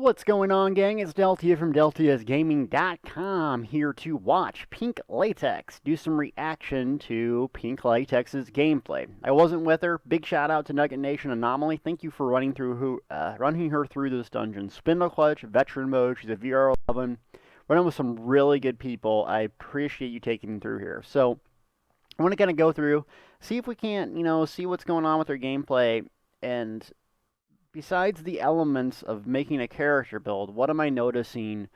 What's going on, gang? It's Deltia from DeltiasGaming.com here to watch Pink Latex do some reaction to Pink Latex's gameplay. I wasn't with her. Big shout out to Nugget Nation Anomaly. Thank you for running her through this dungeon. Spindle Clutch, Veteran Mode. She's a VR11. Running with some really good people. I appreciate you taking them through here. So I want to kind of go through, see if we can't, see what's going on with her gameplay and besides the elements of making a character build, what am I noticing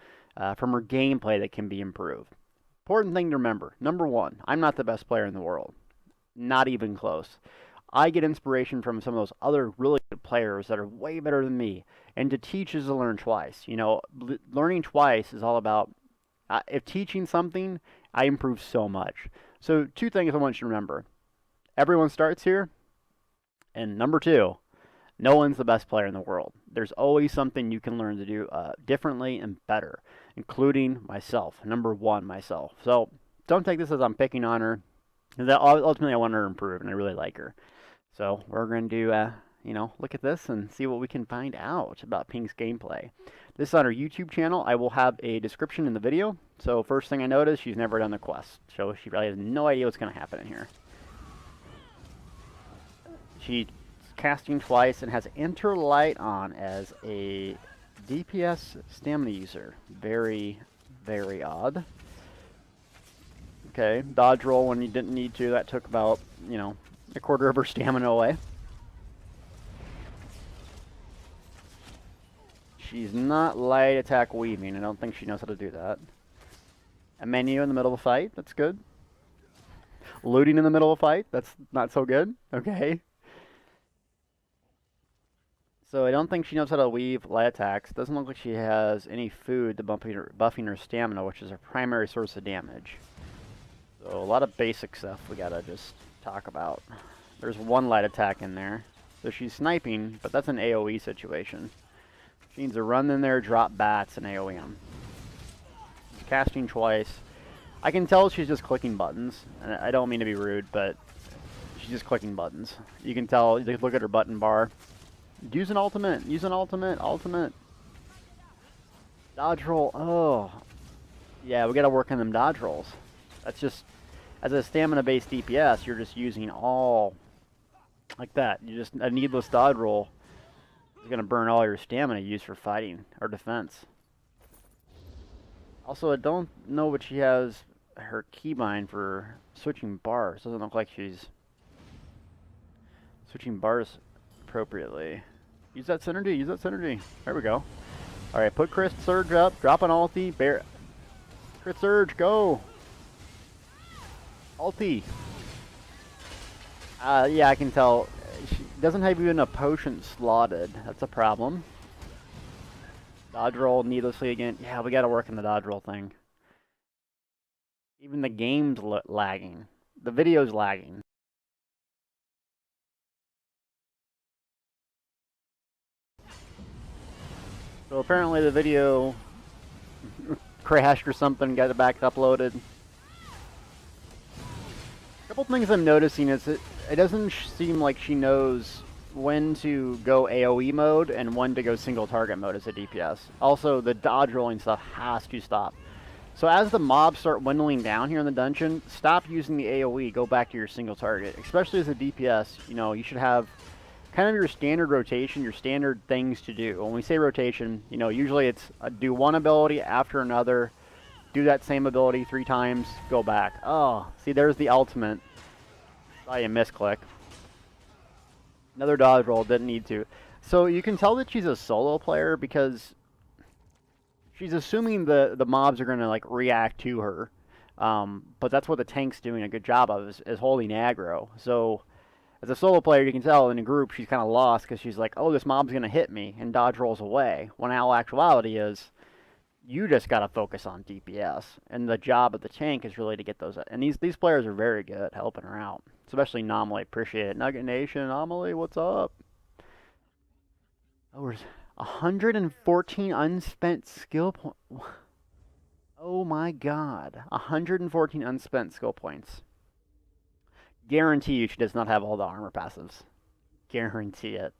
from her gameplay that can be improved? Important thing to remember. Number one, I'm not the best player in the world. Not even close. I get inspiration from some of those other really good players that are way better than me. And to teach is to learn twice. Learning twice is all about, if teaching something, I improve so much. So two things I want you to remember. Everyone starts here. And number two, no one's the best player in the world. There's always something you can learn to do differently and better, including myself. Number one, myself. So don't take this as I'm picking on her. Ultimately, I want her to improve, and I really like her. So we're going to, look at this and see what we can find out about Pink's gameplay. This is on her YouTube channel. I will have a description in the video. So first thing I noticed, she's never done the quest. So she probably has no idea what's going to happen in here. She casting twice and has Enter Light on as a DPS stamina user. Very, very odd. Okay, dodge roll when you didn't need to. That took about, a quarter of her stamina away. She's not light attack weaving. I don't think she knows how to do that. A menu in the middle of a fight. That's good. Looting in the middle of a fight. That's not so good. Okay. So I don't think she knows how to weave light attacks. Doesn't look like she has any food to buffing her stamina, which is her primary source of damage. So a lot of basic stuff we gotta just talk about. There's one light attack in there. So she's sniping, but that's an AoE situation. She needs to run in there, drop bats, and AoE them. She's casting twice. I can tell she's just clicking buttons. And I don't mean to be rude, but she's just clicking buttons. You can tell, look at her button bar. Use an ultimate. Use an ultimate. Ultimate. Dodge roll. Oh. Yeah, we gotta work on them dodge rolls. That's just, as a stamina-based DPS, you're just using all like that. You just, a needless dodge roll is gonna burn all your stamina used for fighting or defense. Also, I don't know what she has her keybind for switching bars. Doesn't look like she's switching bars appropriately. Use that synergy, use that synergy. There we go. Alright, put Crit Surge up, drop an ulti, Crit Surge, go! Ulti! Yeah, I can tell. She doesn't have even a potion slotted. That's a problem. Dodge roll needlessly again. Yeah, we gotta work on the dodge roll thing. Even the game's lagging. The video's lagging. So apparently the video crashed or something, got it back uploaded. A couple things I'm noticing is it doesn't seem like she knows when to go AoE mode and when to go single target mode as a DPS. Also, the dodge rolling stuff has to stop. So as the mobs start dwindling down here in the dungeon, stop using the AoE, go back to your single target. Especially as a DPS, you should have kind of your standard rotation, your standard things to do. When we say rotation, usually it's do one ability after another, do that same ability 3 times, go back. Oh, see, there's the ultimate. Probably a misclick. Another dodge roll, didn't need to. So you can tell that she's a solo player because she's assuming the mobs are going to react to her. But that's what the tank's doing a good job of, is holding aggro. So as a solo player, you can tell in a group she's kind of lost because she's like, oh, this mob's going to hit me, and dodge rolls away. When all actuality is, you just got to focus on DPS. And the job of the tank is really to get those. And these players are very good at helping her out. Especially Anomaly. Appreciate it. Nugget Nation, Anomaly, what's up? Oh, there's 114 unspent skill points. Oh my god. 114 unspent skill points. Guarantee you she does not have all the armor passives. Guarantee it.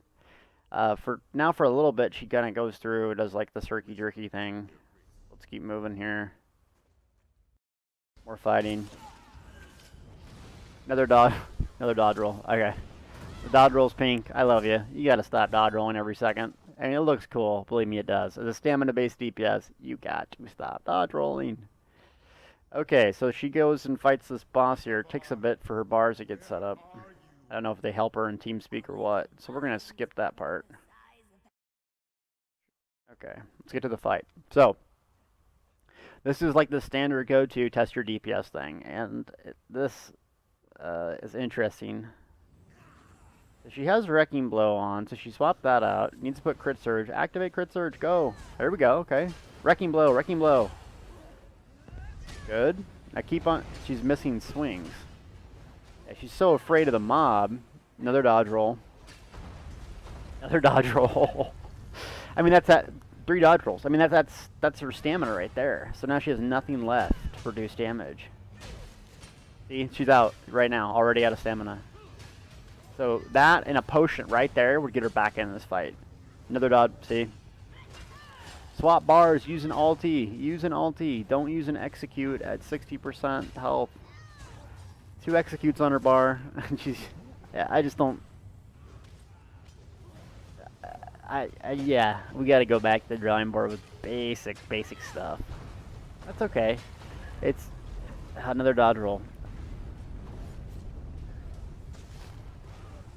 For a little bit, she kind of goes through, does like the cirky jerky thing. Let's keep moving here. More fighting. Another dodge, another dodge roll. Okay, the dodge roll's pink. I love you. You gotta stop dodge rolling every second. I mean, it looks cool. Believe me, it does. As a stamina-based DPS, you got to stop dodge rolling. Okay, so she goes and fights this boss here. It takes a bit for her bars to get set up. I don't know if they help her in TeamSpeak or what. So we're gonna skip that part. Okay, let's get to the fight. So this is like the standard go-to test your DPS thing, and this is interesting. She has Wrecking Blow on, so she swapped that out. Needs to put Crit Surge. Activate Crit Surge. Go. There we go. Okay. Wrecking Blow. Wrecking Blow. Good. I keep on. She's missing swings. Yeah, she's so afraid of the mob. Another dodge roll. Another dodge roll. I mean, that's that. 3 dodge rolls. I mean, that's her stamina right there. So now she has nothing left to produce damage. See, she's out right now, already out of stamina. So that and a potion right there would get her back in this fight. Another dodge, see? Swap bars, use an ulti. Use an ulti. Don't use an execute at 60% health. 2 executes on her bar. She's, yeah, I just don't. Yeah, we got to go back to the drawing board with basic stuff. That's okay. It's another dodge roll.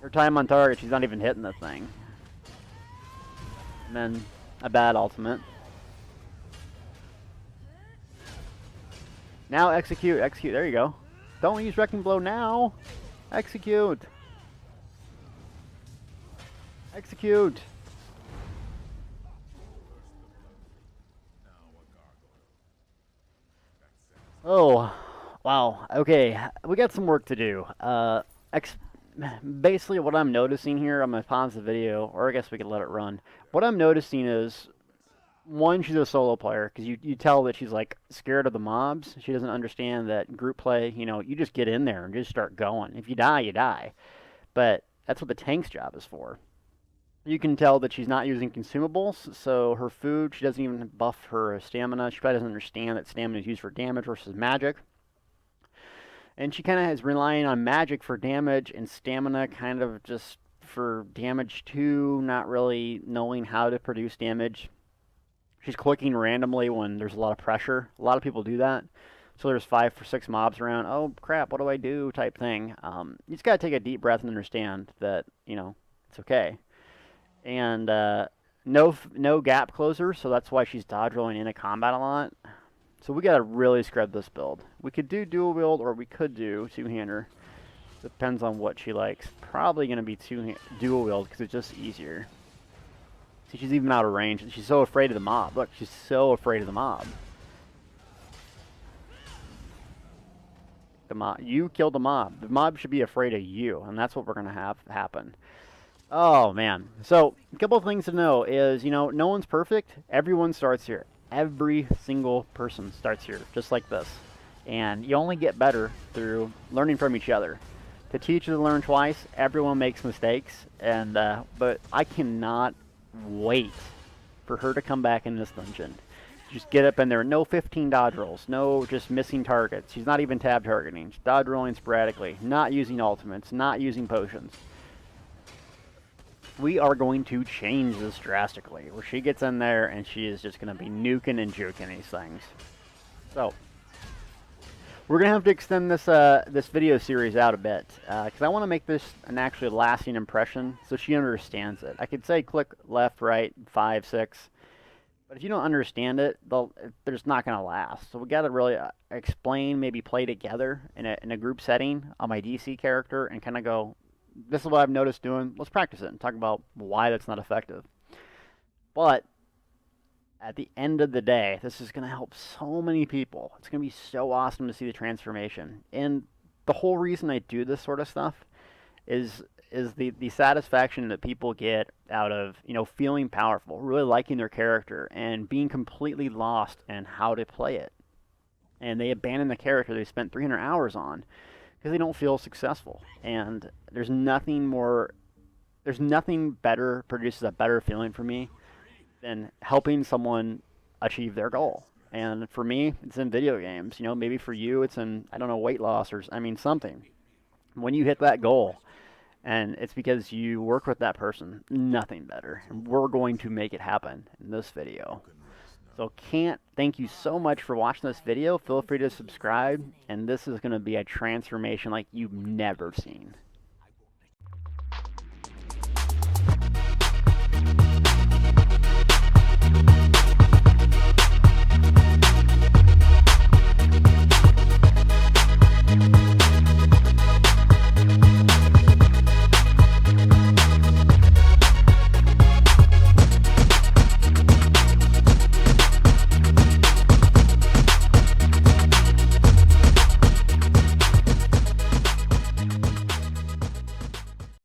Her time on target, she's not even hitting the thing. And then a bad ultimate. Now execute, execute. There you go. Don't use Wrecking Blow now. Execute. Execute. Oh, wow. Okay, we got some work to do. Basically, what I'm noticing here, I'm gonna pause the video, or I guess we could let it run. What I'm noticing is, one, she's a solo player because you tell that she's like scared of the mobs. She doesn't understand that group play. You know, you just get in there and just start going. If you die, you die. But that's what the tank's job is for. You can tell that she's not using consumables, so her food, she doesn't even buff her stamina. She probably doesn't understand that stamina is used for damage versus magic. And she kind of is relying on magic for damage and stamina kind of just for damage too, not really knowing how to produce damage. She's clicking randomly when there's a lot of pressure. A lot of people do that. So there's 5 or 6 mobs around. Oh crap, what do I do? Type thing. You just gotta take a deep breath and understand that it's okay. And no gap closer, so that's why she's dodge rolling into combat a lot. So we gotta really scrub this build. We could do dual wield or we could do two-hander. Depends on what she likes. Probably gonna be dual wield because it's just easier. See, she's even out of range. She's so afraid of the mob. Look, she's so afraid of the mob. You killed the mob. The mob should be afraid of you, and that's what we're gonna have happen. Oh man. So a couple of things to know is, no one's perfect. Everyone starts here. Every single person starts here, just like this. And you only get better through learning from each other. To teach is to learn twice. Everyone makes mistakes, and but I cannot wait for her to come back in this dungeon. Just get up in there. No 15 dodge rolls. No just missing targets. She's not even tab targeting. She's dodge rolling sporadically. Not using ultimates. Not using potions. We are going to change this drastically, where she gets in there and she is just going to be nuking and juking these things. So, we're going to have to extend this this video series out a bit, because I want to make this an actually lasting impression so she understands it. I could say click left, right, 5, 6, but if you don't understand it, they're just not going to last. So we got to really explain, maybe play together in a group setting on my DC character and kind of go, this is what I've noticed doing. Let's practice it and talk about why that's not effective. But at the end of the day, this is going to help so many people. It's going to be so awesome to see the transformation. And the whole reason I do this sort of stuff is the satisfaction that people get out of, feeling powerful, really liking their character, and being completely lost in how to play it. And they abandon the character they spent 300 hours on because they don't feel successful. And there's nothing more There's nothing better, produces a better feeling for me than helping someone achieve their goal. And for me, it's in video games. You know, maybe for you, it's in, I don't know, weight loss or, I mean, something. When you hit that goal, and it's because you work with that person, nothing better. And we're going to make it happen in this video. So can't thank you so much for watching this video. Feel free to subscribe, and this is going to be a transformation like you've never seen.